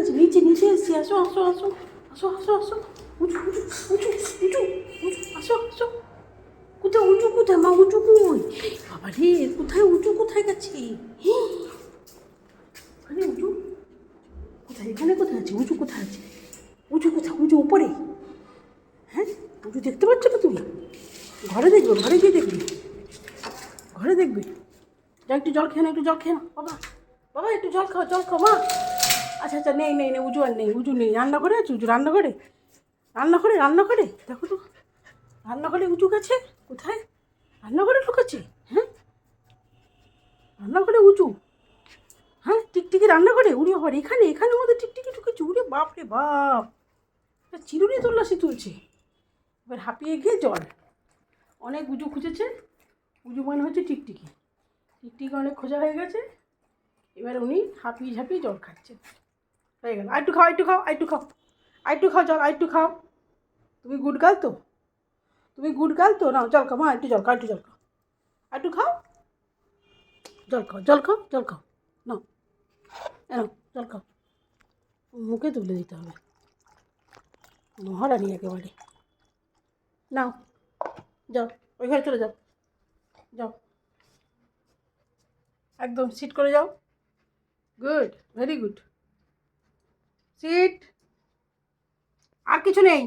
আছে? নিচে নিচে এসছি, আসো আসো আসো আসো আসো আসো, উঁচু উঁচু উঁচু উঁচু উঁচু, আসো আসো। কোথায় উঁচু, কোথায় মা উঁচু কই? বাবা রে, কোথায় উঁচু, কোথায় গেছে? ওখানে উঁচু কোথায়? এখানে কোথায় আছে উঁচু? কোথায় আছে উঁচু? কোথায় উঁচু? উপরে? হ্যাঁ, উঁচু দেখতে পাচ্ছ না তুমি? ঘরে দেখবে, ঘরে গিয়ে দেখবে, ঘরে দেখবে। যা একটু জল খেয়ে না, একটু জল খেয়ে না বাবা। বাবা একটু জল খাও, জল খাও মা। আচ্ছা আচ্ছা, নেই নেই নেই, উঁচু আর নেই, উঁচু নেই। রান্নাঘরে আছে উঁচু, রান্নাঘরে, রান্নাঘরে, রান্নাঘরে দেখো তো, রান্নাঘরে উঁচু গেছে কোথায়? রান্নাঘরে ঢুকেছে? হ্যাঁ, রান্নাঘরে উঁচু? হ্যাঁ, টিকটিকি রান্নাঘরে? উড়ে আবার এখানে, এখানে মধ্যে টিকটিকি ঢুকেছে? উড়ে বাপ রে বাপ, চিরুনি তল্লাশি তুলছে। এবার হাঁপিয়ে গিয়ে জল, অনেক উঁচু খুঁজেছে, উঁচু মনে হচ্ছে টিকটিকি, টিকটিকি অনেক খোঁজা হয়ে গেছে। এবার উনি হাঁপিয়ে ঝাঁপিয়ে জল খাচ্ছেন। হয়ে গেল। আরেকটু খাও, একটু খাও, একটু খাও, আরেকটু খাও জল, আরেকটু খাও। তুমি গুড গার্ল তো, তুমি গুড গার্ল তো, নাও জল খাও মা, একটু জল খাও, একটু জল খাও, একটু খাও, জল খাও, জল খাও, জল খাও, নাও নাও জল খাও। মুখে তুলে দিতে হবে, মহারানী একেবারে। নাও যাও, ওই ঘরে চলে যাও, যাও একদম সিট করে যাও। Good, very good, sit. আর কিছু নেই।